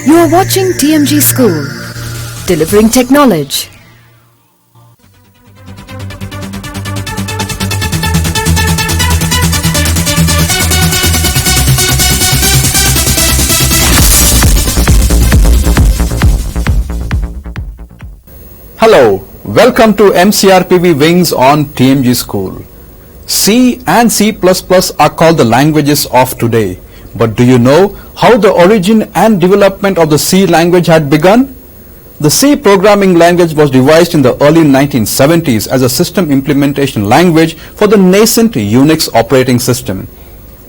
You are watching TMG School, delivering tech knowledge. Hello, welcome to MCPRV Wings on TMG School. C and C++ are called the languages of today. But do you know how the origin and development of the C language had begun? The C programming language was devised in the early 1970s as a system implementation language for the nascent Unix operating system.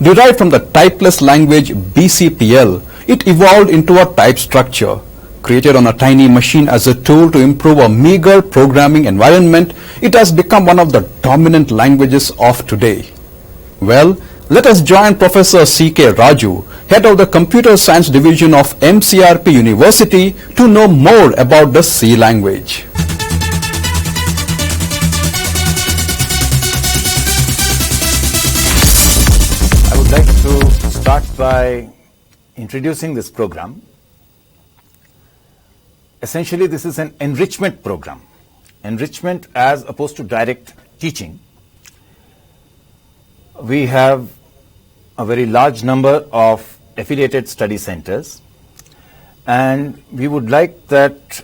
Derived from the typeless language BCPL, it evolved into a type structure. Created on a tiny machine as a tool to improve a meager programming environment, it has become one of the dominant languages of today. Well, let us join Professor C.K. Raju, head of the Computer Science Division of MCRP University, to know more about the C language. I would like to start by introducing this program. Essentially, this is an enrichment program. Enrichment as opposed to direct teaching. We have a very large number of affiliated study centers, and we would like that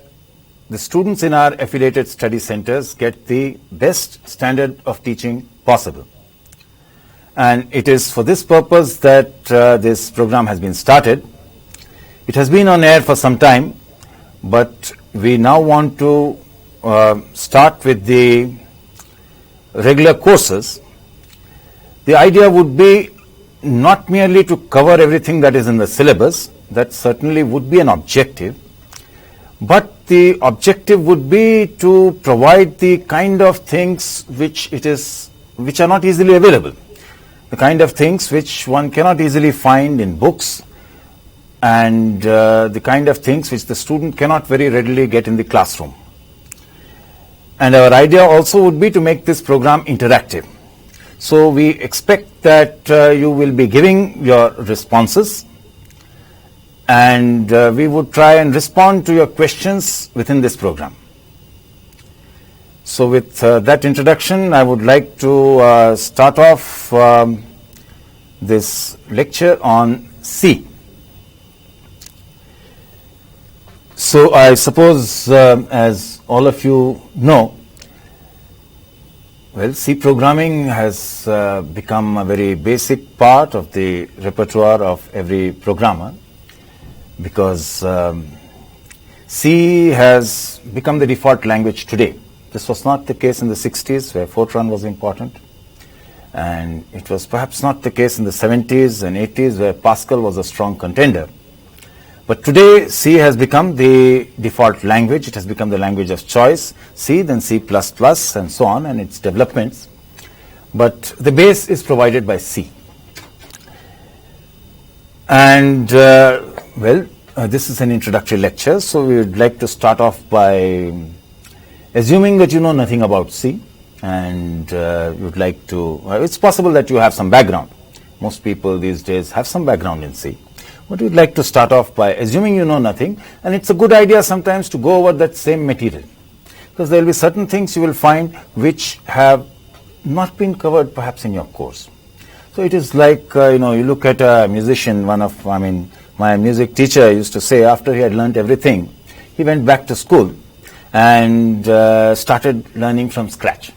the students in our affiliated study centers get the best standard of teaching possible. And it is for this purpose that this program has been started. It has been on air for some time, but we now want to start with the regular courses. The idea would be not merely to cover everything that is in the syllabus, that certainly would be an objective, but the objective would be to provide the kind of things which are not easily available, the kind of things which one cannot easily find in books, and the kind of things which the student cannot very readily get in the classroom. And our idea also would be to make this program interactive. So we expect that you will be giving your responses, and we would try and respond to your questions within this program. So with that introduction, I would like to start off this lecture on C. So I suppose, as all of you know, well, C programming has become a very basic part of the repertoire of every programmer, because C has become the default language today. This was not the case in the 60s, where Fortran was important, and it was perhaps not the case in the 70s and 80s, where Pascal was a strong contender. But today, C has become the default language. It has become the language of choice. C, then C++, and so on, and its developments. But the base is provided by C. And, this is an introductory lecture, so we would like to start off by assuming that you know nothing about C, and you would like to, it's possible that you have some background. Most people these days have some background in C. But we'd like to start off by assuming you know nothing, and it's a good idea sometimes to go over that same material, because there will be certain things you will find which have not been covered perhaps in your course. So it is like, you look at a musician, my music teacher used to say after he had learnt everything, he went back to school and started learning from scratch.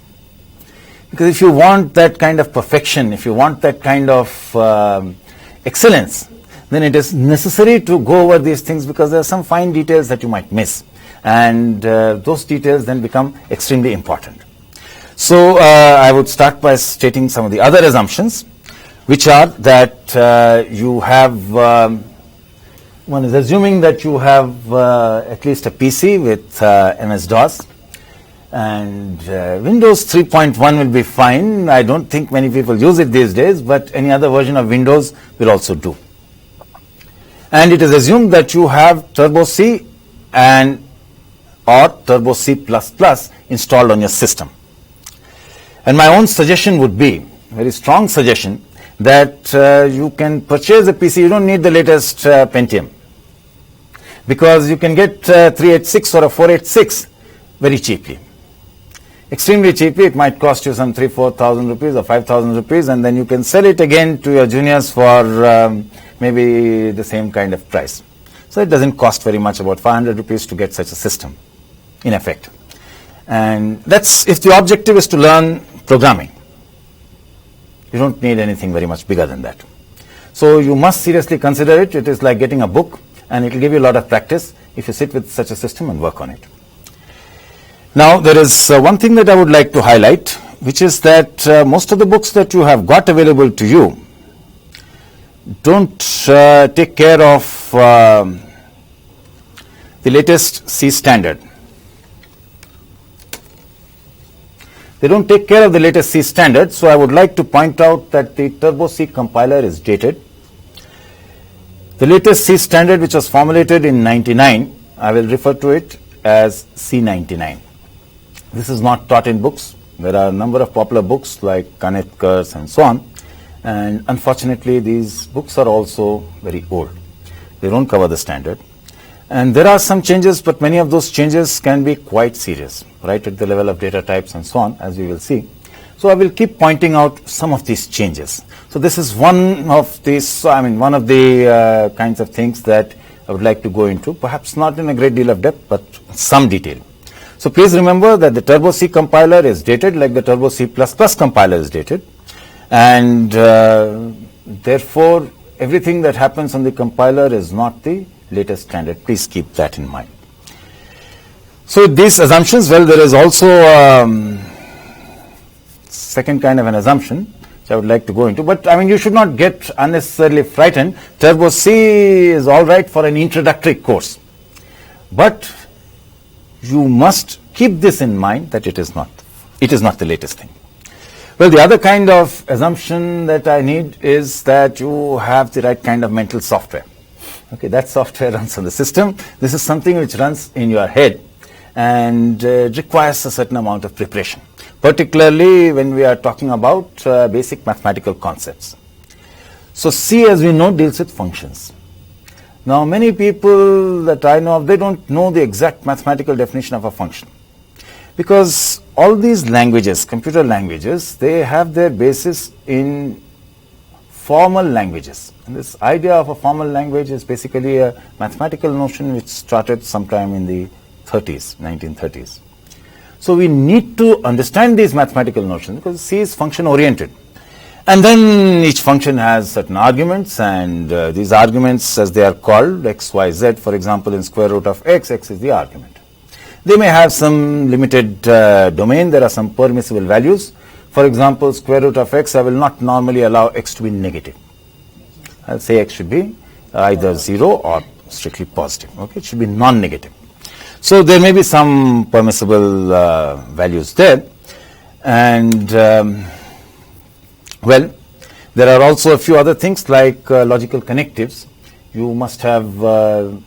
Because if you want that kind of perfection, if you want that kind of excellence, then it is necessary to go over these things, because there are some fine details that you might miss, and those details then become extremely important. So I would start by stating some of the other assumptions, which are that you have, one is assuming that you have at least a PC with MS-DOS, and Windows 3.1 will be fine. I don't think many people use it these days, but any other version of Windows will also do. And it is assumed that you have Turbo C or Turbo C++ installed on your system. And my own suggestion would be, very strong suggestion, that you can purchase a PC. You don't need the latest Pentium. because you can get 386 or a 486 very cheaply. Extremely cheaply. It might cost you some 3,000-4,000 rupees or 5,000 rupees, and then you can sell it again to your juniors for maybe the same kind of price. So it doesn't cost very much, about 500 rupees to get such a system, in effect. And that's if the objective is to learn programming. You don't need anything very much bigger than that. So you must seriously consider it. It is like getting a book, and it will give you a lot of practice if you sit with such a system and work on it. Now, there is one thing that I would like to highlight, which is that most of the books that you have got available to you don't take care of the latest C standard. They don't take care of the latest C standard, so I would like to point out that the Turbo C compiler is dated. The latest C standard, which was formulated in 99, I will refer to it as C99. This is not taught in books. There are a number of popular books like Kanetkar's and so on, and unfortunately these books are also very old. They don't cover the standard. And there are some changes, but many of those changes can be quite serious, right at the level of data types and so on, as we will see. So I will keep pointing out some of these changes. So this is one of these, one of the kinds of things that I would like to go into, perhaps not in a great deal of depth, but some detail. So please remember that the Turbo C compiler is dated like the Turbo C++ compiler is dated, and therefore everything that happens on the compiler is not the latest standard. Please keep that in mind. So these assumptions, well, there is also second kind of an assumption which I would like to go into, but you should not get unnecessarily frightened. Turbo C is all right for an introductory course, but you must keep this in mind that it is not the latest thing. Well, the other kind of assumption that I need is that you have the right kind of mental software. Okay, that software runs on the system. This is something which runs in your head and requires a certain amount of preparation, particularly when we are talking about basic mathematical concepts. So C, as we know, deals with functions. Now, many people that I know of, they don't know the exact mathematical definition of a function, because all these languages, computer languages, they have their basis in formal languages. And this idea of a formal language is basically a mathematical notion which started sometime in the 1930s. So we need to understand these mathematical notions because C is function oriented. And then each function has certain arguments, and these arguments, as they are called, x, y, z, for example, in square root of x, x is the argument. They may have some limited domain. There are some permissible values. For example, square root of x, I will not normally allow x to be negative. I'll say x should be either 0 or strictly positive. Okay, it should be non-negative. So there may be some permissible values there. And well, there are also a few other things like logical connectives. You must have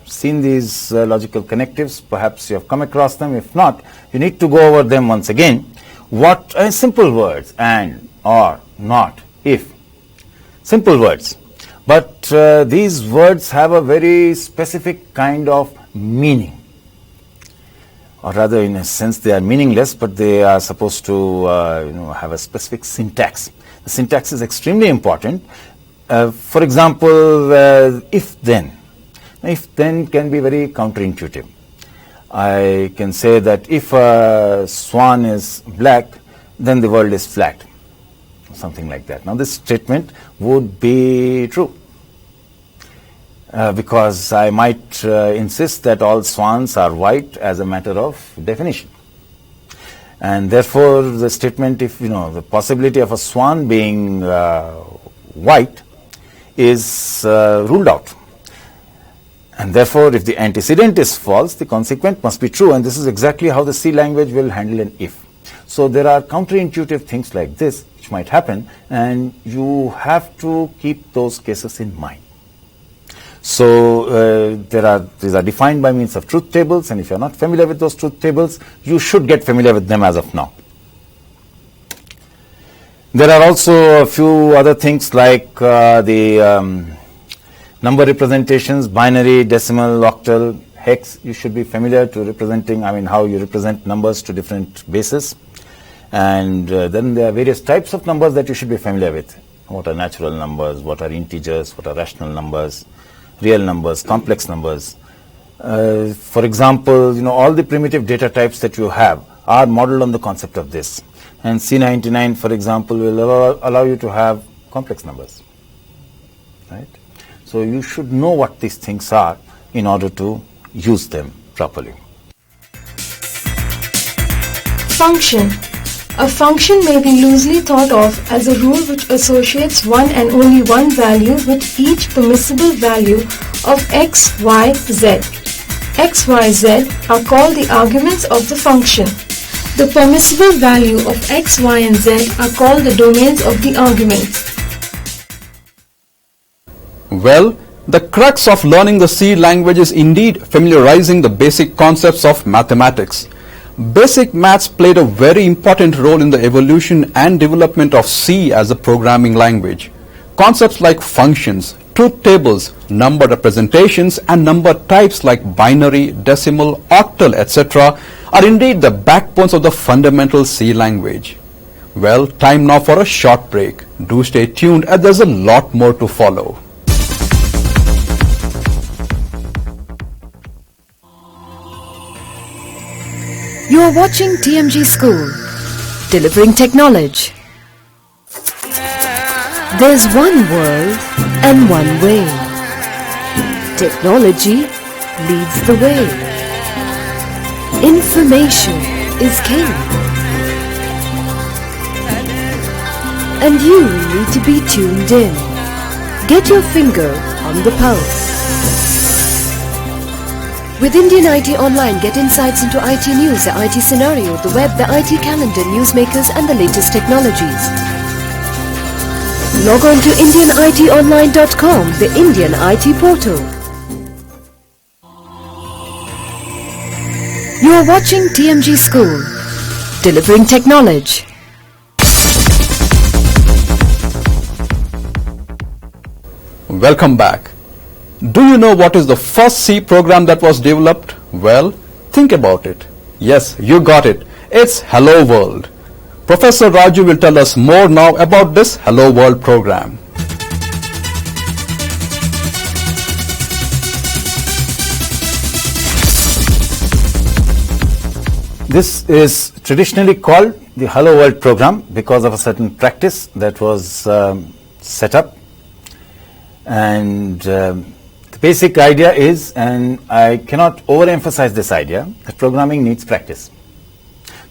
seen these logical connectives. Perhaps you have come across them. If not, you need to go over them once again. What simple words, and, or, not, if. Simple words. But these words have a very specific kind of meaning. Or rather, in a sense, they are meaningless, but they are supposed to have a specific syntax. The syntax is extremely important. For example, if-then. If-then can be very counterintuitive. I can say that if a swan is black, then the world is flat. Something like that. Now, this statement would be true. Because I might insist that all swans are white as a matter of definition. And therefore, the statement, if the possibility of a swan being white is ruled out. And therefore, if the antecedent is false, the consequent must be true. And this is exactly how the C language will handle an if. So there are counterintuitive things like this which might happen, and you have to keep those cases in mind. So these are defined by means of truth tables, and if you are not familiar with those truth tables, you should get familiar with them as of now. There are also a few other things like the number representations, binary, decimal, octal, hex, you should be familiar to representing, how you represent numbers to different bases. And then there are various types of numbers that you should be familiar with. What are natural numbers, what are integers, what are rational numbers, real numbers, complex numbers. For example, all the primitive data types that you have are modeled on the concept of this. And C99, for example, will allow you to have complex numbers, right? So you should know what these things are in order to use them properly. Function. A function may be loosely thought of as a rule which associates one and only one value with each permissible value of x, y, z. X, y, z are called the arguments of the function. The permissible value of x, y, and z are called the domains of the arguments. Well, the crux of learning the C language is indeed familiarizing the basic concepts of mathematics. Basic maths played a very important role in the evolution and development of C as a programming language. Concepts like functions, truth tables, number representations, and number types like binary, decimal, octal, etc. are indeed the backbones of the fundamental C language. Well, time now for a short break. Do stay tuned as there's a lot more to follow. You are watching TMG School, delivering technology. There's one world and one way. Technology leads the way. Information is king. And you need to be tuned in. Get your finger on the pulse. With Indian IT Online, get insights into IT news, the IT scenario, the web, the IT calendar, newsmakers and the latest technologies. Log on to indianitonline.com, the Indian IT portal. You are watching TMG School, delivering technology. Welcome back. Do you know what is the first C program that was developed? Well, think about it. Yes, you got it. It's Hello World. Professor Raju will tell us more now about this Hello World program. This is traditionally called the Hello World program because of a certain practice that was set up. And the basic idea is, and I cannot overemphasize this idea, that programming needs practice.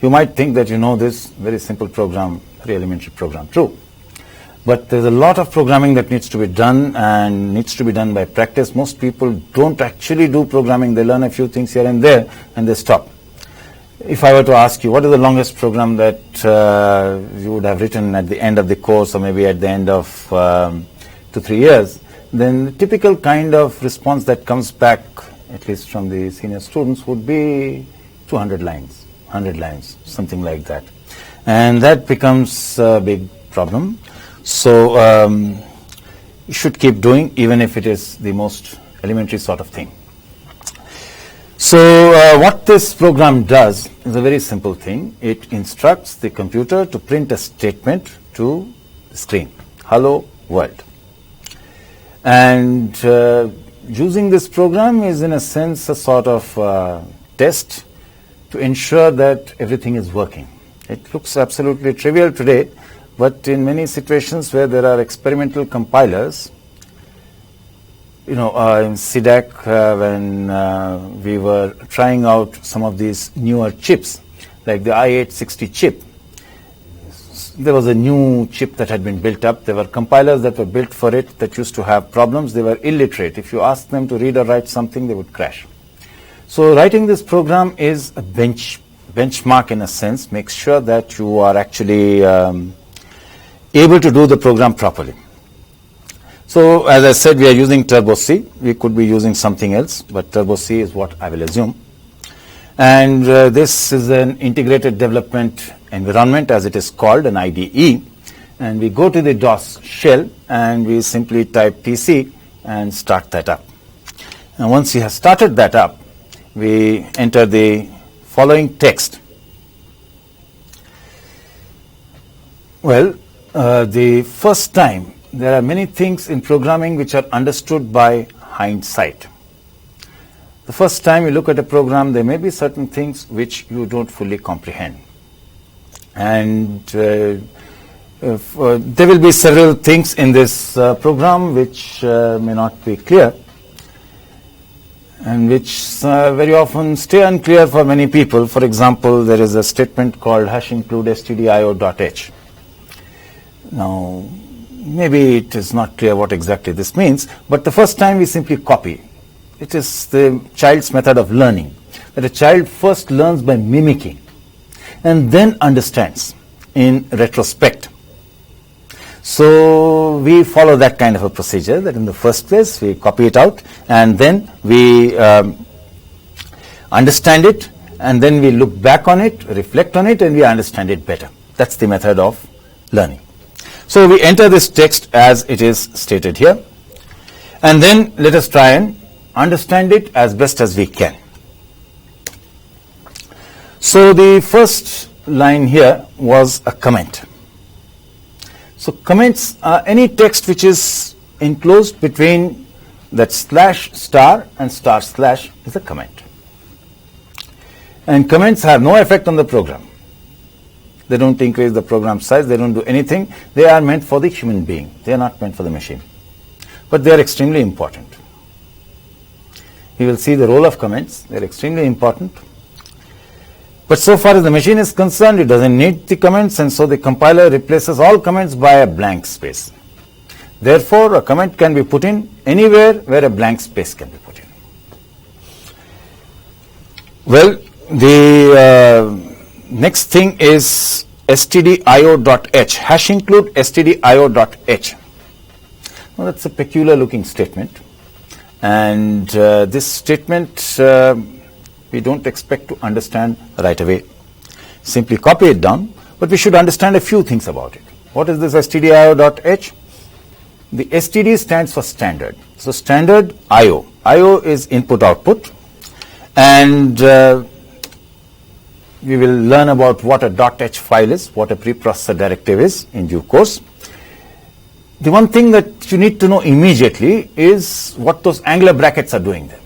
You might think that you know this very simple program, very elementary program. True. But there's a lot of programming that needs to be done and needs to be done by practice. Most people don't actually do programming. They learn a few things here and there and they stop. If I were to ask you, what is the longest program that you would have written at the end of the course or maybe at the end of 2-3 years, then the typical kind of response that comes back, at least from the senior students, would be 200 lines, 100 lines, something like that. And that becomes a big problem. So you should keep doing, even if it is the most elementary sort of thing. So what this program does is a very simple thing. It instructs the computer to print a statement to the screen. Hello world. And using this program is in a sense a sort of test to ensure that everything is working. It looks absolutely trivial today, but in many situations where there are experimental compilers, in CDAC, when we were trying out some of these newer chips, like the i860 chip, there was a new chip that had been built up. There were compilers that were built for it that used to have problems. They were illiterate. If you asked them to read or write something, they would crash. So writing this program is a benchmark in a sense, makes sure that you are actually able to do the program properly. So as I said, we are using Turbo C. We could be using something else, but Turbo C is what I will assume. And this is an integrated development environment, as it is called, an IDE. And we go to the DOS shell and we simply type PC and start that up. And once you have started that up, we enter the following text. Well, the first time, there are many things in programming which are understood by hindsight. The first time you look at a program, there may be certain things which you don't fully comprehend. And there will be several things in this program which may not be clear, and which very often stay unclear for many people. For example, there is a statement called #include stdio.h. Now, maybe it is not clear what exactly this means, but the first time we simply copy. It is the child's method of learning, that a child first learns by mimicking and then understands in retrospect. So we follow that kind of a procedure, that in the first place we copy it out and then we understand it, and then we look back on it, reflect on it, and we understand it better. That's the method of learning. So we enter this text as it is stated here, and then let us try and understand it as best as we can. So the first line here was a comment. So comments are any text which is enclosed between that slash star and star slash is a comment. And comments have no effect on the program. They don't increase the program size, they don't do anything. They are meant for the human being. They are not meant for the machine. But they are extremely important. You will see the role of comments. They are extremely important. But so far as the machine is concerned, it doesn't need the comments, and so the compiler replaces all comments by a blank space. Therefore, a comment can be put in anywhere where a blank space can be put in. Well, the next thing is stdio.h, #include stdio.h. Now, that's a peculiar looking statement, and this statement we don't expect to understand right away. Simply copy it down, but we should understand a few things about it. What is this stdio.h? The std stands for standard. So standard IO. IO is input output, and we will learn about what a .h file is, what a preprocessor directive is in due course. The one thing that you need to know immediately is what those angular brackets are doing there.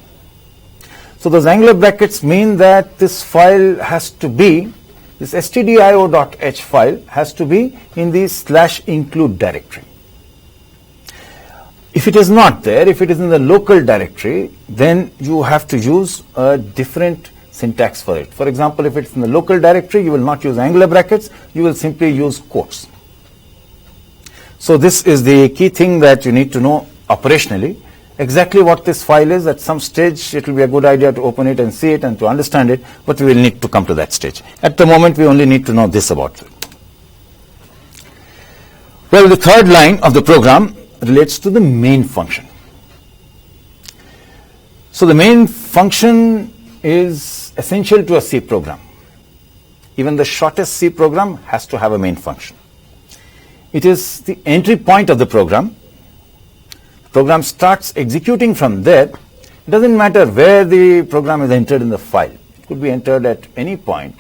So those angular brackets mean that this file has to be, this stdio.h file has to be in the /include directory. If it is not there, if it is in the local directory, then you have to use a different syntax for it. For example, if it's in the local directory, you will not use angular brackets, you will simply use quotes. So this is the key thing that you need to know operationally. Exactly what this file is, at some stage it will be a good idea to open it and see it and to understand it, but we will need to come to that stage. At the moment, we only need to know this about it. Well, the third line of the program relates to the main function. So the main function is essential to a C program. Even the shortest C program has to have a main function. It is the entry point of the program. Program starts executing from there. It doesn't matter where the program is entered in the file. It could be entered at any point.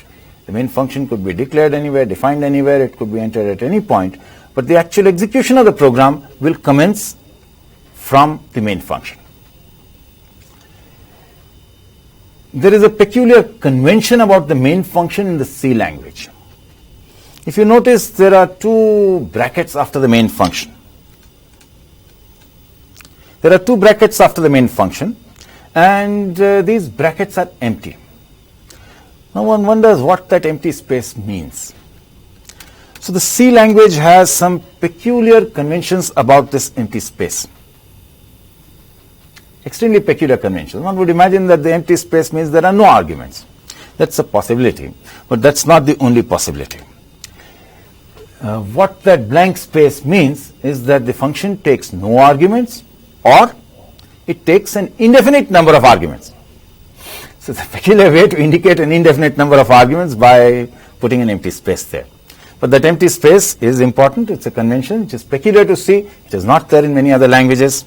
The main function could be declared anywhere, defined anywhere. It could be entered at any point. But the actual execution of the program will commence from the main function. There is a peculiar convention about the main function in the C language. If you notice, there are two brackets after the main function. There are two brackets after the main function, and these brackets are empty. Now one wonders what that empty space means. So the C language has some peculiar conventions about this empty space. Extremely peculiar conventions. One would imagine that the empty space means there are no arguments. That's a possibility, but that's not the only possibility. What that blank space means is that the function takes no arguments, or it takes an indefinite number of arguments. So it's a peculiar way to indicate an indefinite number of arguments by putting an empty space there. But that empty space is important. It's a convention which is peculiar to C. It is not there in many other languages.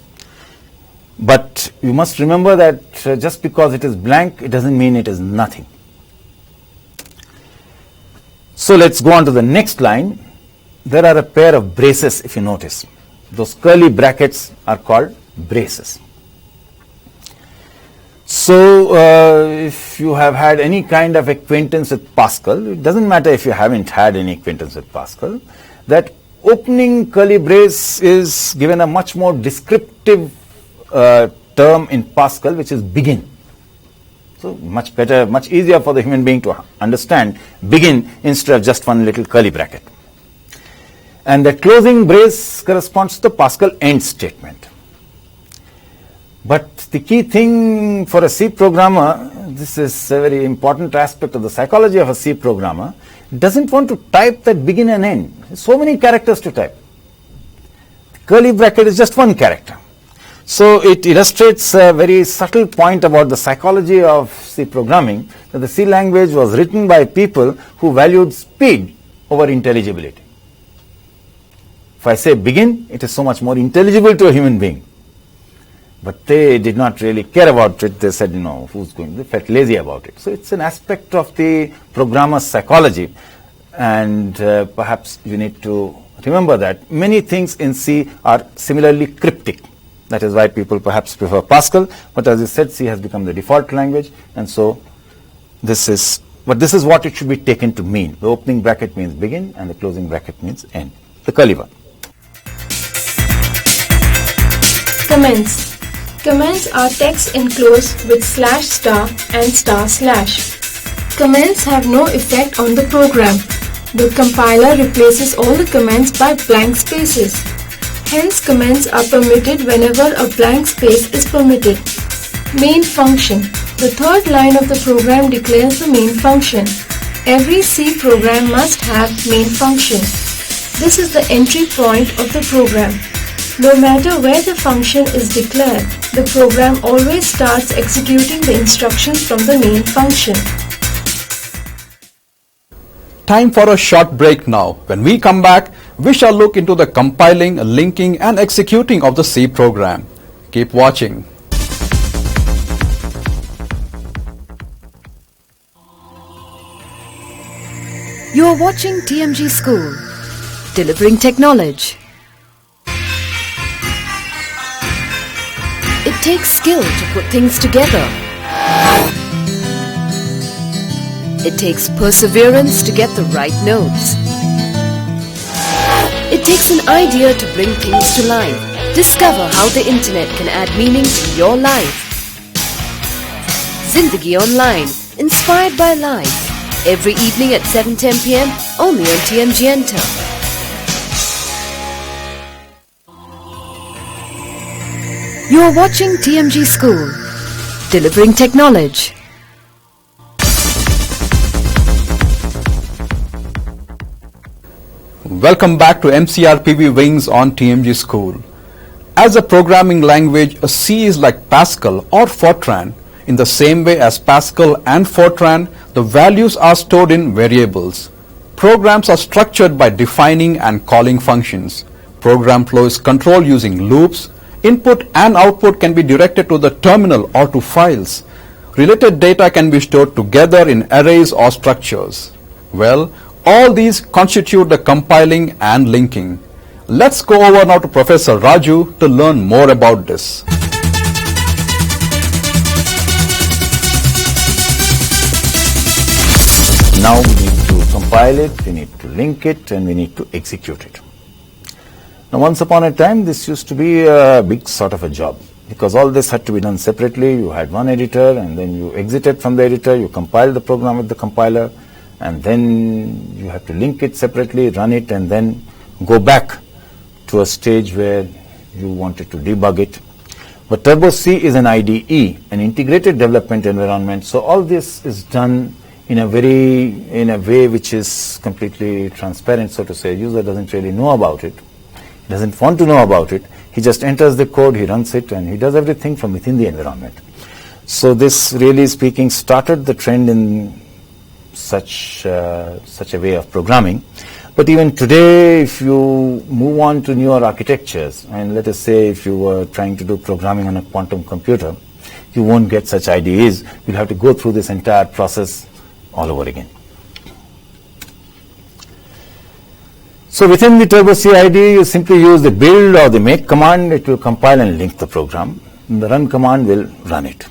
But you must remember that just because it is blank, it doesn't mean it is nothing. So let's go on to the next line. There are a pair of braces, if you notice. Those curly brackets are called braces. So if you have had any kind of acquaintance with Pascal, it doesn't matter if you haven't had any acquaintance with Pascal, that opening curly brace is given a much more descriptive term in Pascal, which is begin. So much better, much easier for the human being to understand begin instead of just one little curly bracket. And the closing brace corresponds to the Pascal end statement. But the key thing for a C programmer, this is a very important aspect of the psychology of a C programmer, doesn't want to type that begin and end. So many characters to type. The curly bracket is just one character. So it illustrates a very subtle point about the psychology of C programming, that the C language was written by people who valued speed over intelligibility. If I say begin, it is so much more intelligible to a human being. But they did not really care about it. They said, who's going? They felt lazy about it. So it's an aspect of the programmer's psychology. And perhaps you need to remember that many things in C are similarly cryptic. That is why people perhaps prefer Pascal. But as I said, C has become the default language. And so this is what it should be taken to mean. The opening bracket means begin and the closing bracket means end. The curly one. Comments. Comments are text enclosed with /* and //. Comments have no effect on the program. The compiler replaces all the comments by blank spaces. Hence, comments are permitted whenever a blank space is permitted. Main function. The third line of the program declares the main function. Every C program must have main function. This is the entry point of the program. No matter where the function is declared, the program always starts executing the instructions from the main function. Time for a short break now. When we come back, we shall look into the compiling, linking and executing of the C program. Keep watching. You are watching TMG School, delivering technology. It takes skill to put things together. It takes perseverance to get the right notes. It takes an idea to bring things to life. Discover how the internet can add meaning to your life. Zindagi Online, inspired by life. Every evening at 7:10 p.m. only on TMG Enter. You are watching TMG School, delivering technology. Welcome back to MCRPV Wings on TMG School. As a programming language, a C is like Pascal or Fortran. In the same way as Pascal and Fortran, the values are stored in variables. Programs are structured by defining and calling functions. Program flow is controlled using loops. Input and output can be directed to the terminal or to files. Related data can be stored together in arrays or structures. Well, all these constitute the compiling and linking. Let's go over now to Professor Raju to learn more about this. Now we need to compile it, we need to link it, and we need to execute it. Now once upon a time, this used to be a big sort of a job, because all this had to be done separately. You had one editor, and then you exited from the editor, you compiled the program with the compiler, and then you have to link it separately, run it, and then go back to a stage where you wanted to debug it. But Turbo C is an IDE, an integrated development environment, so all this is done in a way which is completely transparent, so to say. A user doesn't really know about it, he doesn't want to know about it, he just enters the code, he runs it, and he does everything from within the environment. So this, really speaking, started the trend in such a way of programming. But even today, if you move on to newer architectures, and let us say if you were trying to do programming on a quantum computer, you won't get such IDEs. You'll have to go through this entire process all over again. So within the Turbo C IDE, you simply use the build or the make command. It will compile and link the program. And the run command will run it.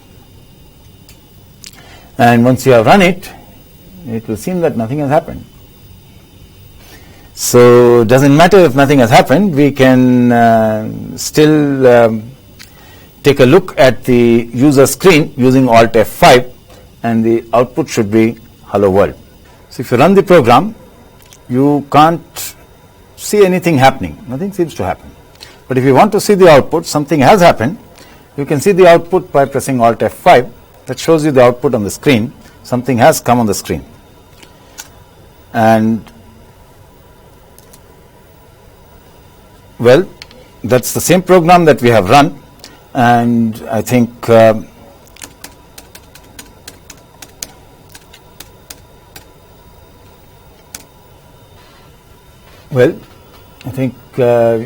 And once you have run it, it will seem that nothing has happened. So it doesn't matter if nothing has happened. We can still take a look at the user screen using Alt F5, and the output should be hello world. So if you run the program, you can't see anything happening. Nothing seems to happen. But if you want to see the output, something has happened. You can see the output by pressing Alt F5. That shows you the output on the screen. Something has come on the screen. And well, that's the same program that we have run, and I think you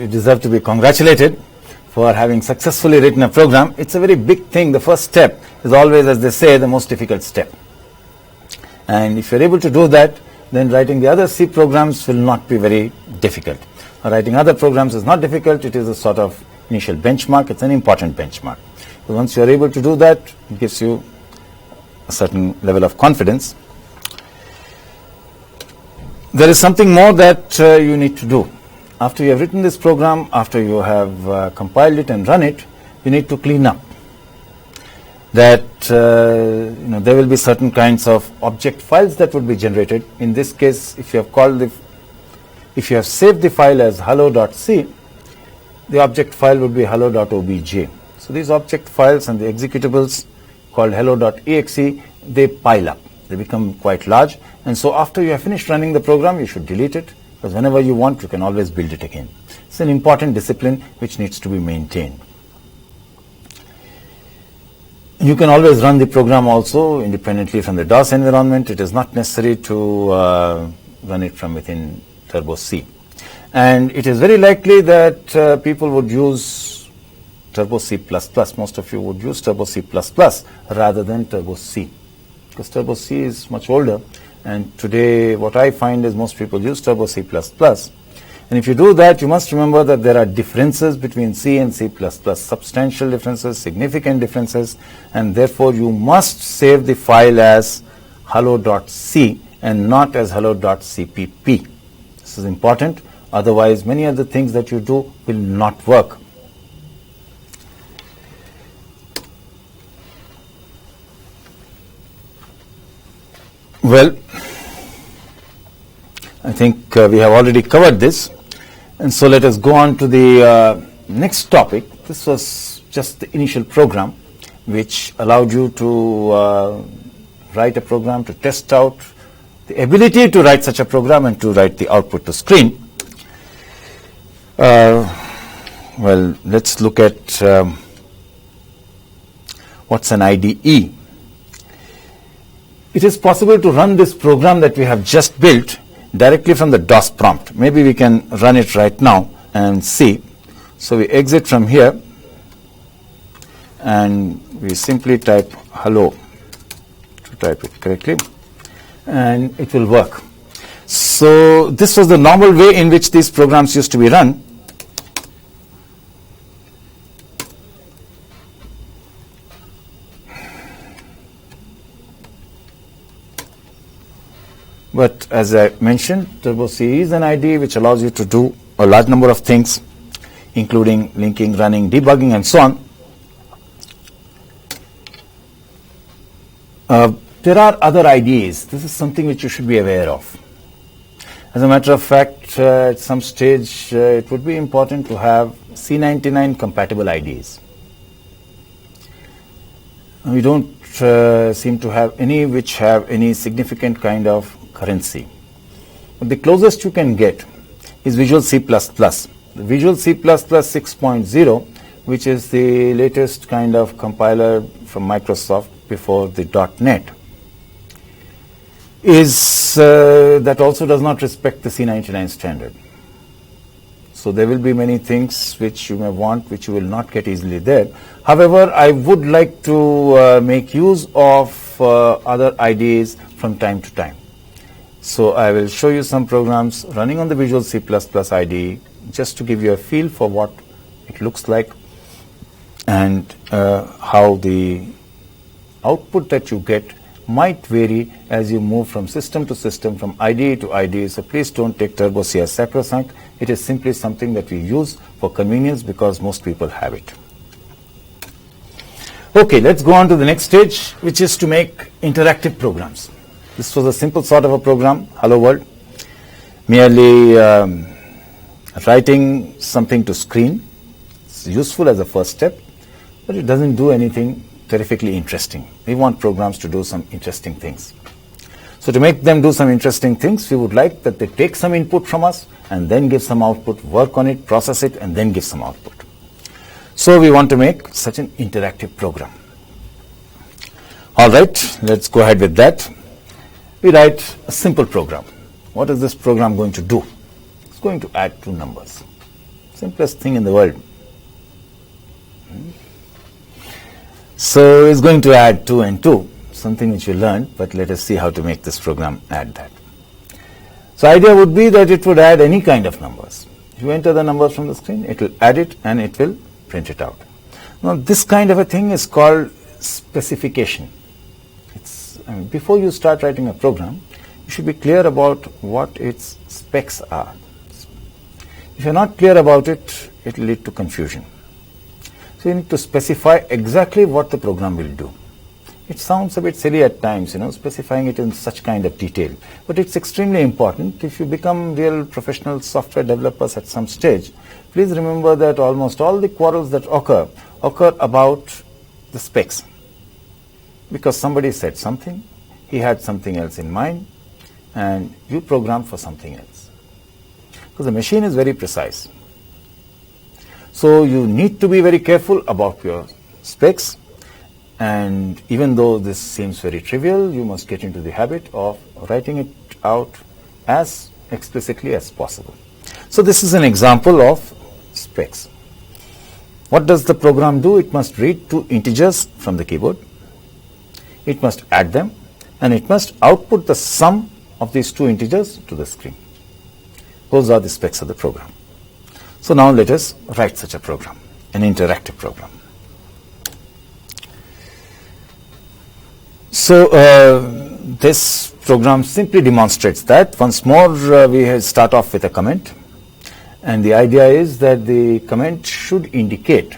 deserve to be congratulated for having successfully written a program. It's a very big thing. The first step is always, as they say, the most difficult step. And if you're able to do that, then writing the other C programs will not be very difficult. Writing other programs is not difficult. It is a sort of initial benchmark. It's an important benchmark. So once you're able to do that, it gives you a certain level of confidence. There is something more that you need to do. After you have written this program, after you have compiled it and run it, you need to clean up. That there will be certain kinds of object files that would be generated. In this case, if you have saved the file as hello.c, the object file would be hello.obj. So these object files and the executables called hello.exe, they pile up. They become quite large. And so after you have finished running the program, you should delete it, because whenever you want, you can always build it again. It's an important discipline which needs to be maintained. You can always run the program also independently from the DOS environment. It is not necessary to run it from within Turbo C. And it is very likely that people would use Turbo C++. Most of you would use Turbo C++ rather than Turbo C, because Turbo C is much older. And today what I find is most people use Turbo C++. And if you do that, you must remember that there are differences between C and C++, substantial differences, significant differences, and therefore you must save the file as hello.c and not as hello.cpp. This is important. Otherwise, many of the things that you do will not work. Well, I think we have already covered this, and so let us go on to the next topic. This was just the initial program which allowed you to write a program to test out the ability to write such a program and to write the output to screen. Well, let's look at what's an IDE. It is possible to run this program that we have just built directly from the DOS prompt. Maybe we can run it right now and see. So we exit from here and we simply type hello to type it correctly, and it will work. So this was the normal way in which these programs used to be run. But as I mentioned, Turbo C is an IDE which allows you to do a large number of things, including linking, running, debugging, and so on. There are other IDEs. This is something which you should be aware of. As a matter of fact, at some stage, it would be important to have C99 compatible IDEs. We don't seem to have any which have any significant kind of currency. But the closest you can get is Visual C++. The Visual C++ 6.0, which is the latest kind of compiler from Microsoft before the .NET. is that also does not respect the C99 standard. So there will be many things which you may want, which you will not get easily there. However, I would like to make use of other IDEs from time to time. So I will show you some programs running on the Visual C++ IDE just to give you a feel for what it looks like and how the output that you get might vary as you move from system to system, from IDE to IDE. So please don't take Turbo C as sacrosanct. It is simply something that we use for convenience because most people have it. Okay, let's go on to the next stage, which is to make interactive programs. This was a simple sort of a program, Hello World, merely writing something to screen. It's useful as a first step, but it doesn't do anything terrifically interesting. We want programs to do some interesting things. So to make them do some interesting things, we would like that they take some input from us and then give some output, work on it, process it, and then give some output. So we want to make such an interactive program. All right, let's go ahead with that. We write a simple program. What is this program going to do? It's going to add two numbers. Simplest thing in the world. So it's going to add 2 and 2, something which you learned, but let us see how to make this program add that. So idea would be that it would add any kind of numbers. If you enter the numbers from the screen, it will add it and it will print it out. Now this kind of a thing is called specification. Before you start writing a program, you should be clear about what its specs are. If you're not clear about it, it will lead to confusion. So you need to specify exactly what the program will do. It sounds a bit silly at times, specifying it in such kind of detail. But it's extremely important. If you become real professional software developers at some stage, please remember that almost all the quarrels that occur about the specs. Because somebody said something, he had something else in mind, and you programmed for something else. Because the machine is very precise. So you need to be very careful about your specs, and even though this seems very trivial, you must get into the habit of writing it out as explicitly as possible. So this is an example of specs. What does the program do? It must read two integers from the keyboard. It must add them, and it must output the sum of these two integers to the screen. Those are the specs of the program. So now let us write such a program, an interactive program. So this program simply demonstrates that. Once more, we start off with a comment, and the idea is that the comment should indicate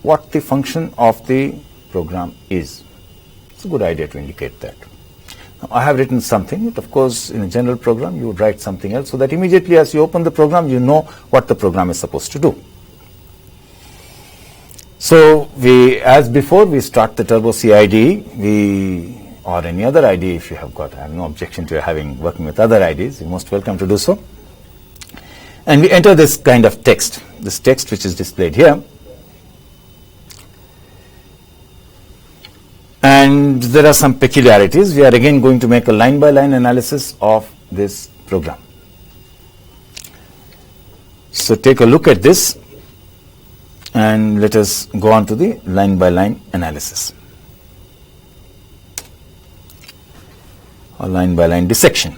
what the function of the program is. It's a good idea to indicate that. Now, I have written something, but of course in a general program you would write something else so that immediately as you open the program you know what the program is supposed to do. So as before, we start the Turbo C IDE, or any other IDE if you have got. I have no objection to working with other IDEs. You're most welcome to do so. And we enter this kind of text, this text which is displayed here. And there are some peculiarities. We are again going to make a line-by-line analysis of this program. So take a look at this and let us go on to the line-by-line analysis or line-by-line dissection.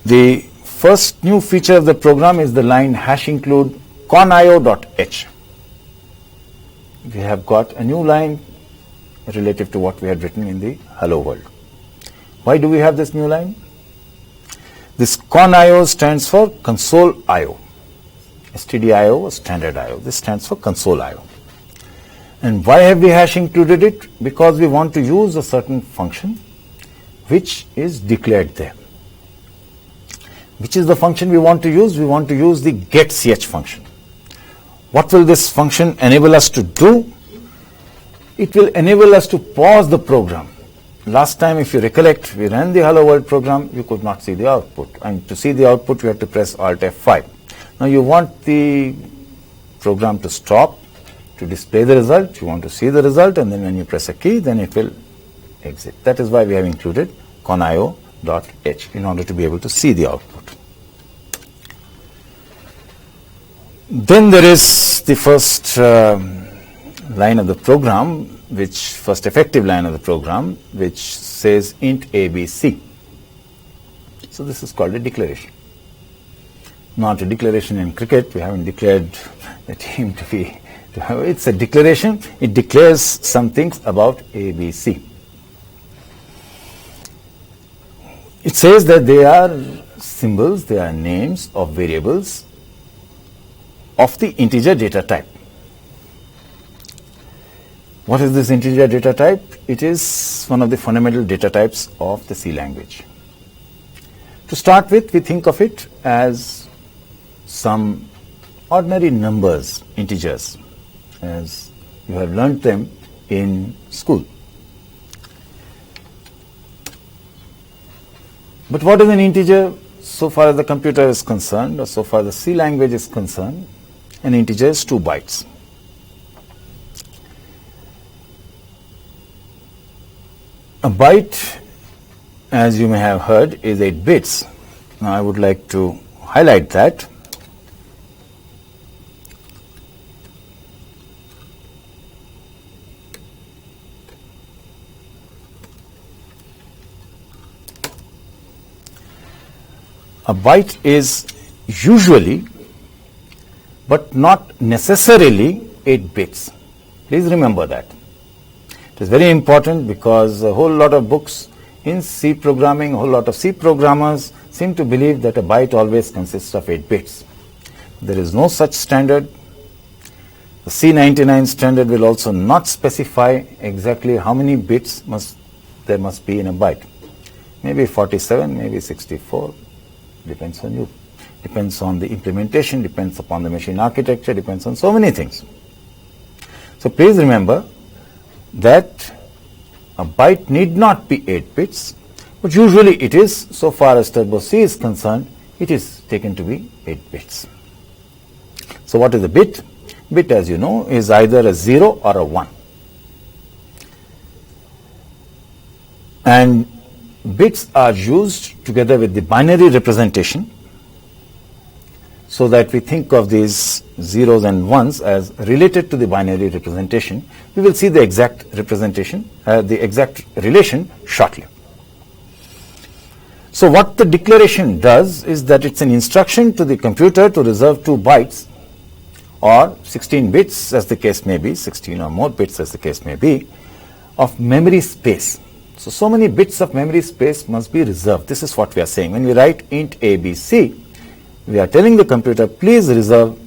The first new feature of the program is the line #include conio.h. We have got a new line relative to what we had written in the Hello World. Why do we have this new line? This conio stands for console IO. stdio or standard IO. This stands for console IO. And why have we #included it? Because we want to use a certain function which is declared there. Which is the function we want to use? We want to use the getch function. What will this function enable us to do? It will enable us to pause the program. Last time, if you recollect, we ran the Hello World program, you could not see the output. And to see the output, you had to press Alt F5. Now you want the program to stop, to display the result. You want to see the result, and then when you press a key, then it will exit. That is why we have included conio.h in order to be able to see the output. Then there is the first line of the program, first effective line of the program, which says int ABC. So this is called a declaration. Not a declaration in cricket. We haven't declared the team to be. It's a declaration. It declares some things about ABC. It says that they are symbols, they are names of variables of the integer data type. What is this integer data type? It is one of the fundamental data types of the C language. To start with, we think of it as some ordinary numbers, integers, as you have learnt them in school. But what is an integer? So far as the computer is concerned, or so far as the C language is concerned, an integer is 2 bytes. A byte, as you may have heard, is 8 bits. Now I would like to highlight that. A byte is usually, but not necessarily, 8 bits. Please remember that. It is very important because a whole lot of books in C programming, a whole lot of C programmers seem to believe that a byte always consists of 8 bits. There is no such standard. The C99 standard will also not specify exactly how many bits there must be in a byte. Maybe 47, maybe 64. Depends on you. Depends on the implementation, depends upon the machine architecture, depends on so many things. So please remember that a byte need not be 8 bits, but usually it is, so far as Turbo C is concerned, it is taken to be 8 bits. So what is a bit? Bit, as you know, is either a 0 or a 1. And bits are used together with the binary representation, so that we think of these zeros and ones as related to the binary representation. We will see the exact representation, the exact relation shortly. So what the declaration does is that it's an instruction to the computer to reserve 2 bytes or 16 bits as the case may be, 16 or more bits as the case may be, of memory space. So many bits of memory space must be reserved. This is what we are saying. When we write int ABC, we are telling the computer, please reserve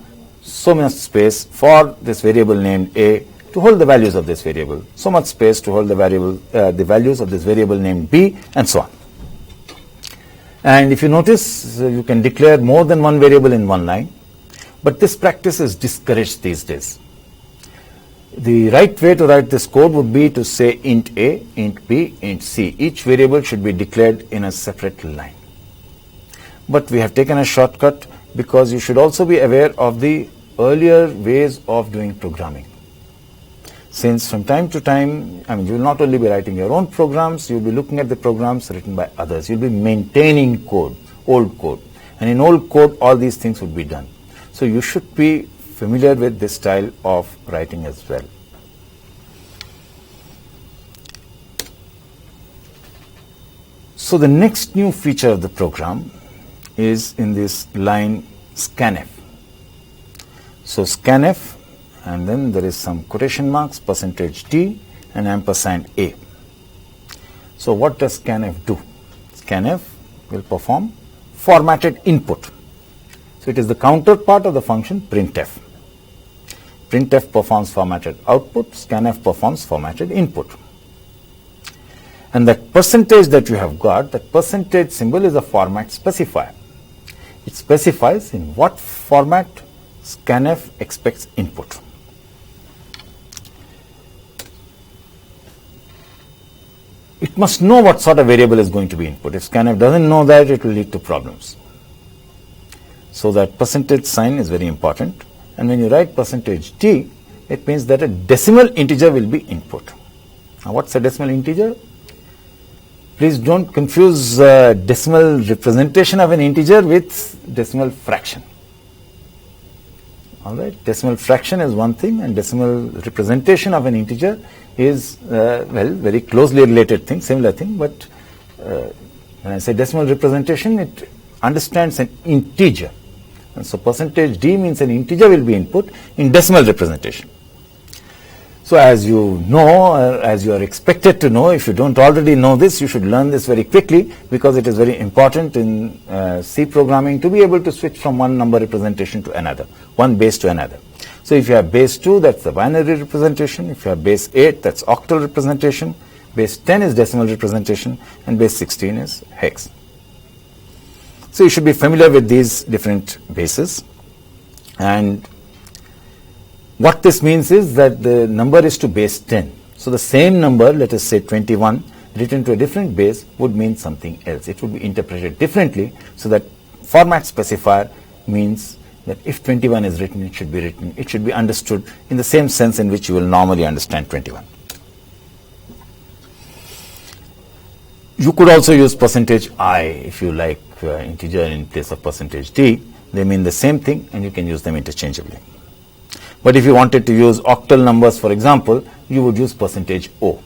so much space for this variable named A to hold the values of this variable, so much space to hold the values of this variable named B, and so on. And if you notice, you can declare more than one variable in one line, but this practice is discouraged these days. The right way to write this code would be to say int A, int B, int C. Each variable should be declared in a separate line. But we have taken a shortcut because you should also be aware of the earlier ways of doing programming. Since from time to time, you will not only be writing your own programs, you will be looking at the programs written by others. You will be maintaining code, old code. And in old code, all these things would be done. So you should be familiar with this style of writing as well. So the next new feature of the program is in this line scanf. So scanf, and then there is some quotation marks, %t and %a. So what does scanf do? Scanf will perform formatted input. So it is the counterpart of the function printf. Printf performs formatted output, scanf performs formatted input. And that percentage that you have got, that percentage symbol is a format specifier. It specifies in what format scanf expects input. It must know what sort of variable is going to be input. If scanf doesn't know that, it will lead to problems. So that percentage sign is very important. And when you write %t, it means that a decimal integer will be input. Now what's a decimal integer? Please don't confuse decimal representation of an integer with decimal fraction. All right, decimal fraction is one thing, and decimal representation of an integer is well, very closely related thing, similar thing. But when I say decimal representation, it understands an integer, and so percentage d means an integer will be input in decimal representation. So as you know, as you are expected to know, if you don't already know this, you should learn this very quickly, because it is very important in C programming to be able to switch from one number representation to another, one base to another. So if you have base 2, that's the binary representation. If you have base 8, that's octal representation. Base 10 is decimal representation, and base 16 is hex. So you should be familiar with these different bases. And what this means is that the number is to base 10. So the same number, let us say 21, written to a different base would mean something else. It would be interpreted differently, so that format specifier means that if 21 is written, it should be understood in the same sense in which you will normally understand 21. You could also use percentage I if you like integer in place of percentage d. They mean the same thing, and you can use them interchangeably. But if you wanted to use octal numbers, for example, you would use percentage O.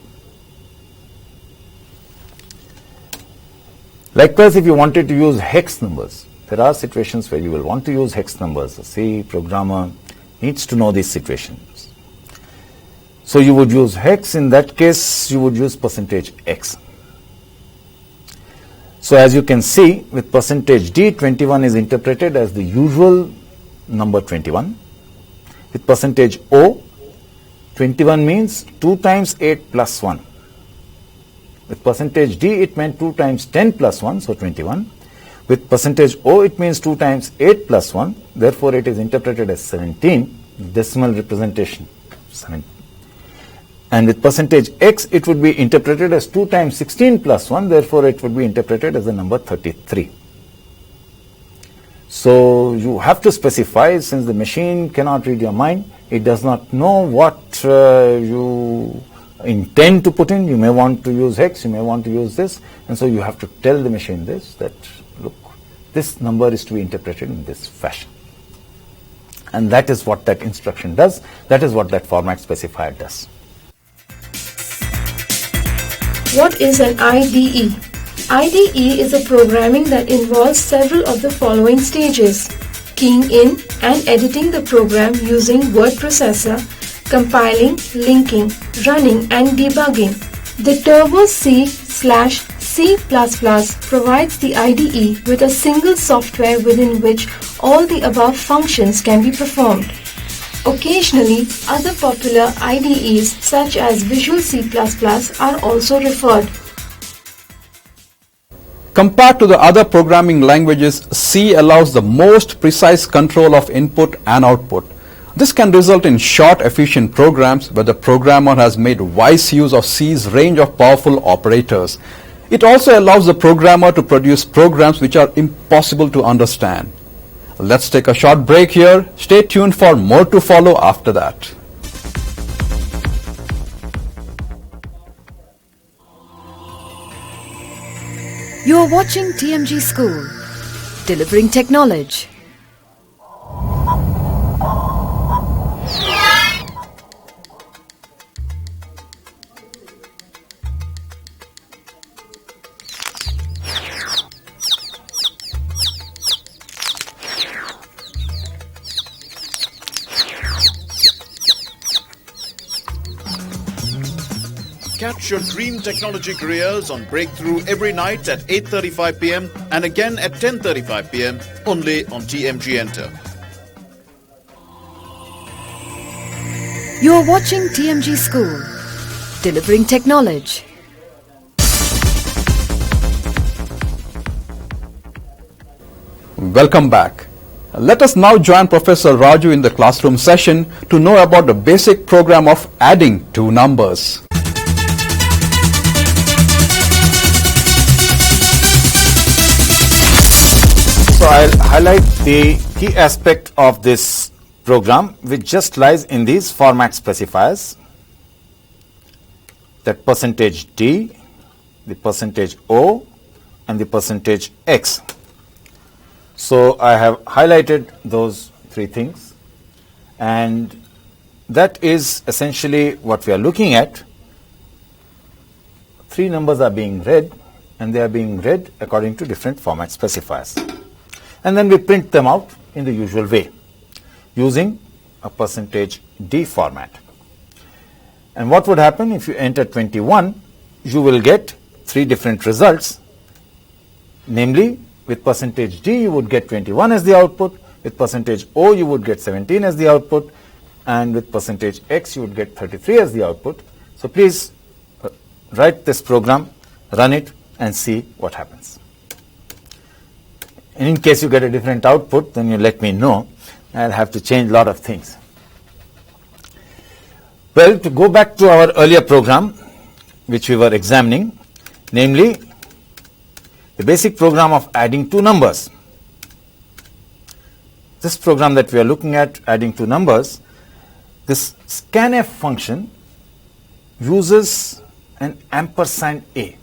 Likewise, if you wanted to use hex numbers, there are situations where you will want to use hex numbers. A C programmer needs to know these situations. So you would use hex. In that case, you would use percentage X. So as you can see, with percentage D, 21 is interpreted as the usual number 21. With percentage O, 21 means 2 times 8 plus 1. With percentage D, it meant 2 times 10 plus 1, so 21. With percentage O, it means 2 times 8 plus 1, therefore it is interpreted as 17, decimal representation, 17. And with percentage X, it would be interpreted as 2 times 16 plus 1, therefore it would be interpreted as the number 33. So you have to specify, since the machine cannot read your mind, it does not know what you intend to put in. You may want to use hex, you may want to use this, and so you have to tell the machine this, that look, this number is to be interpreted in this fashion. And that is what that instruction does, that is what that format specifier does. What is an IDE? IDE is a programming that involves several of the following stages: keying in and editing the program using word processor, compiling, linking, running, and debugging. The Turbo C/C++ provides the IDE with a single software within which all the above functions can be performed. Occasionally, other popular IDEs such as Visual C++ are also referred. Compared to the other programming languages, C allows the most precise control of input and output. This can result in short, efficient programs where the programmer has made wise use of C's range of powerful operators. It also allows the programmer to produce programs which are impossible to understand. Let's take a short break here. Stay tuned for more to follow after that. You are watching TMG School, delivering tech knowledge. Catch your dream technology careers on Breakthrough every night at 8:35 p.m. and again at 10:35 p.m. only on TMG Enter. You are watching TMG School, delivering tech knowledge. Welcome back. Let us now join Professor Raju in the classroom session to know about the basic program of adding two numbers. So I'll highlight the key aspect of this program, which just lies in these format specifiers, that percentage D the percentage O, and the percentage X. So I have highlighted those three things, and that is essentially what we are looking at. Three numbers are being read, and they are being read according to different format specifiers. And then we print them out in the usual way using a percentage D format. And what would happen if you enter 21? You will get three different results. Namely, with percentage D you would get 21 as the output, with percentage O you would get 17 as the output, and with percentage X you would get 33 as the output. So please write this program, run it, and see what happens. And in case you get a different output, then you let me know. I'll have to change a lot of things. Well, to go back to our earlier program, which we were examining, namely the basic program of adding two numbers. This program that we are looking at, adding two numbers, this scanf function uses an ampersand A.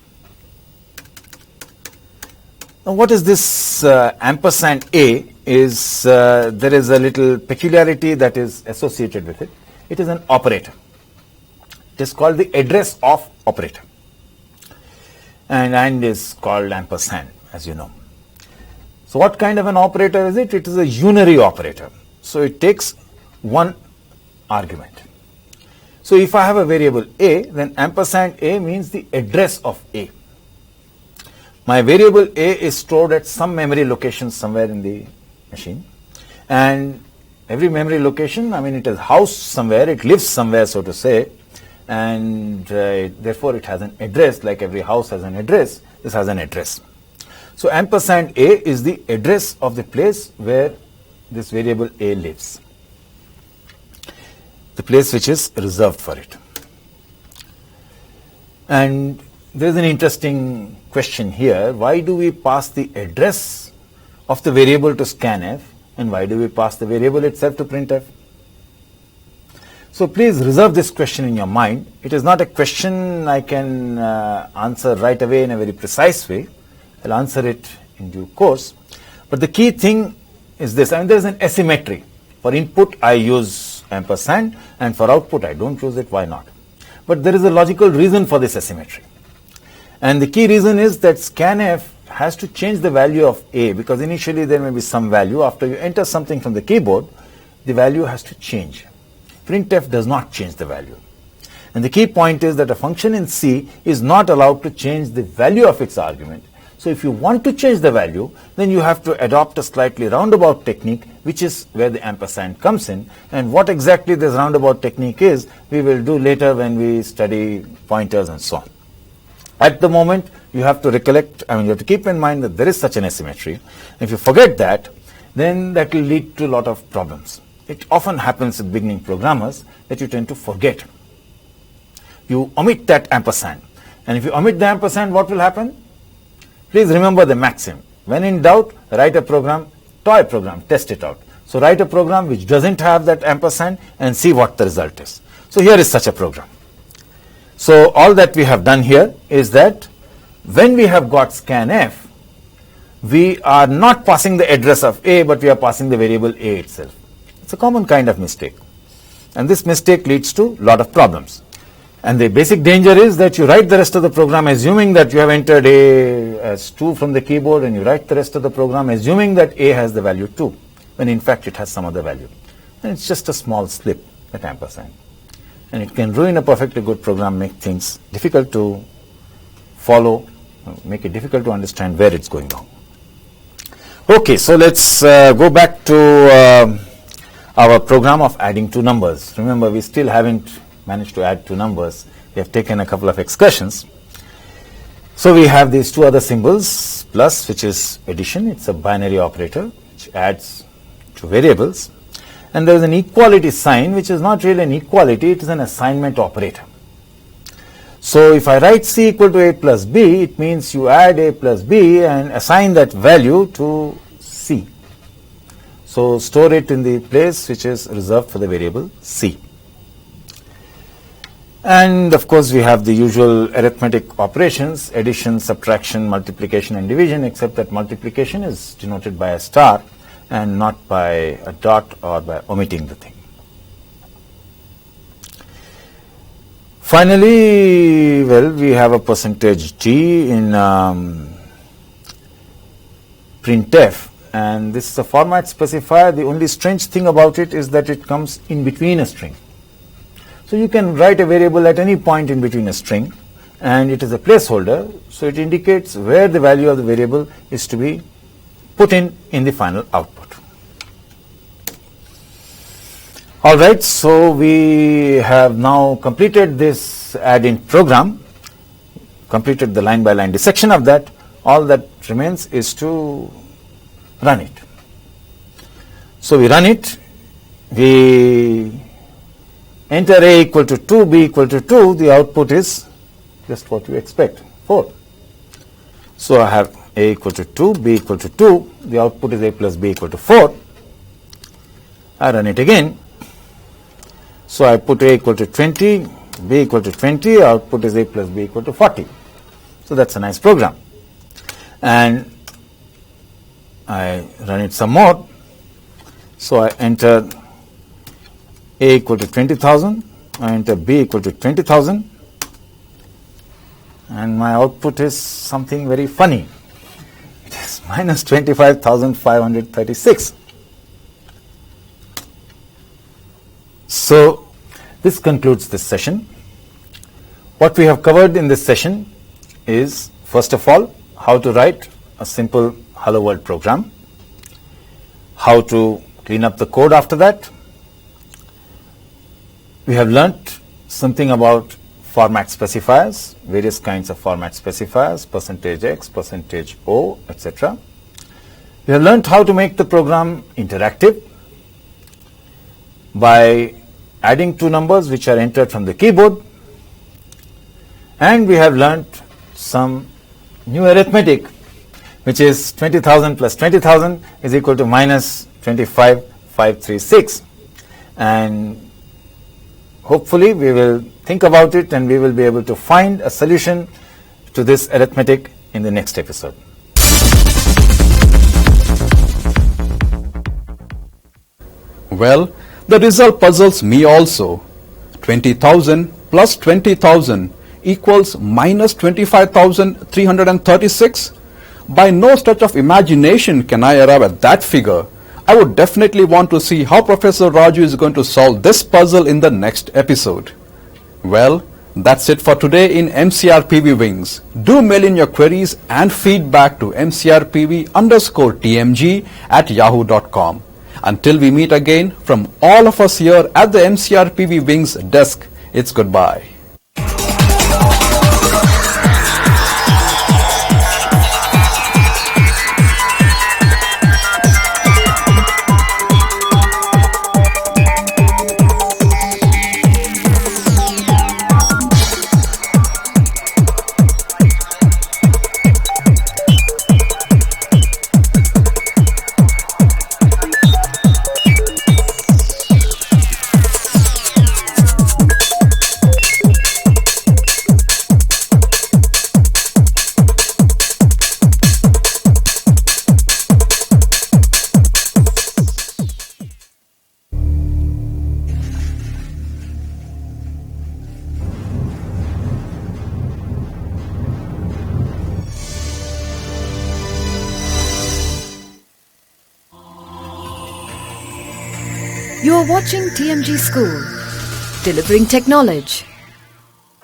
Now, what is this ampersand A? Is there is a little peculiarity that is associated with it. It is an operator. It is called the address of operator, and is called ampersand, as you know. So what kind of an operator is it? It is a unary operator. So it takes one argument. So if I have a variable A, then ampersand A means the address of A. My variable A is stored at some memory location somewhere in the machine, and every memory location, I mean, it is housed somewhere, it lives somewhere, so to say, and therefore it has an address. Like every house has an address, this has an address. So ampersand A is the address of the place where this variable A lives, the place which is reserved for it. And there is an interesting question here. Why do we pass the address of the variable to scanf, and why do we pass the variable itself to printf? So please reserve this question in your mind. It is not a question I can answer right away in a very precise way. I'll answer it in due course. But the key thing is this. I mean, there is an asymmetry. For input I use ampersand, and for output I don't use it. Why not? But there is a logical reason for this asymmetry. And the key reason is that scanf has to change the value of A, because initially there may be some value. After you enter something from the keyboard, the value has to change. Printf does not change the value. And the key point is that a function in C is not allowed to change the value of its argument. So if you want to change the value, then you have to adopt a slightly roundabout technique, which is where the ampersand comes in. And what exactly this roundabout technique is, we will do later when we study pointers and so on. At the moment, you have to recollect, I mean, you have to keep in mind that there is such an asymmetry. If you forget that, then that will lead to a lot of problems. It often happens with beginning programmers that you tend to forget. You omit that ampersand. And if you omit the ampersand, what will happen? Please remember the maxim. When in doubt, write a program, toy program, test it out. So write a program which doesn't have that ampersand and see what the result is. So here is such a program. So all that we have done here is that when we have got scanf, we are not passing the address of A, but we are passing the variable A itself. It's a common kind of mistake. And this mistake leads to a lot of problems. And the basic danger is that you write the rest of the program assuming that you have entered A as 2 from the keyboard, and you write the rest of the program assuming that A has the value 2, when in fact it has some other value. And it's just a small slip, that ampersand. And it can ruin a perfectly good program, make things difficult to follow, make it difficult to understand where it's going wrong. Okay, so let's go back to our program of adding two numbers. Remember, we still haven't managed to add two numbers. We have taken a couple of excursions. So we have these two other symbols, plus, which is addition. It's a binary operator which adds two variables. And there is an equality sign, which is not really an equality, it is an assignment operator. So if I write C equal to A plus B, it means you add A plus B and assign that value to C. So store it in the place which is reserved for the variable C. And of course, we have the usual arithmetic operations, addition, subtraction, multiplication and division, except that multiplication is denoted by a star and not by a dot or by omitting the thing. Finally, well, we have a percentage %d in printf, and this is a format specifier. The only strange thing about it is that it comes in between a string. So you can write a variable at any point in between a string, and it is a placeholder, so it indicates where the value of the variable is to be put in the final output. All right, so we have now completed this add-int program, completed the line-by-line dissection of that. All that remains is to run it. So we run it, we enter a equal to 2, b equal to 2, the output is just what you expect, 4. So I have a equal to 2, b equal to 2, the output is a plus b equal to 4. I run it again. So I put a equal to 20, b equal to 20, output is a plus b equal to 40. So that's a nice program. And I run it some more. So I enter a equal to 20,000, I enter b equal to 20,000, and my output is something very funny. It is minus 25,536. So this concludes this session. What we have covered in this session is, first of all, how to write a simple hello world program, how to clean up the code after that. We have learnt something about format specifiers, various kinds of format specifiers, %x, %o, etc. We have learnt how to make the program interactive by adding two numbers which are entered from the keyboard, and we have learnt some new arithmetic, which is 20,000 plus 20,000 is equal to minus 25,536, and hopefully we will think about it and we will be able to find a solution to this arithmetic in the next episode. Well, the result puzzles me also. 20,000 plus 20,000 equals minus 25,336. By no stretch of imagination can I arrive at that figure. I would definitely want to see how Professor Raju is going to solve this puzzle in the next episode. Well, that's it for today in MCRPV Wings. Do mail in your queries and feedback to mcrpv_tmg@yahoo.com. Until we meet again, from all of us here at the MCRPV Wings desk, it's goodbye. You are watching TMG School, delivering tech knowledge.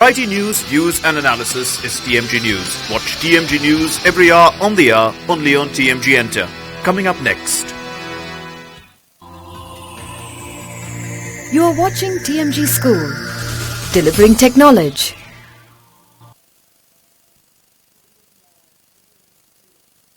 IT news, views and analysis is TMG News. Watch TMG News every hour on the hour, only on TMG Enter. Coming up next. You are watching TMG School, delivering tech knowledge.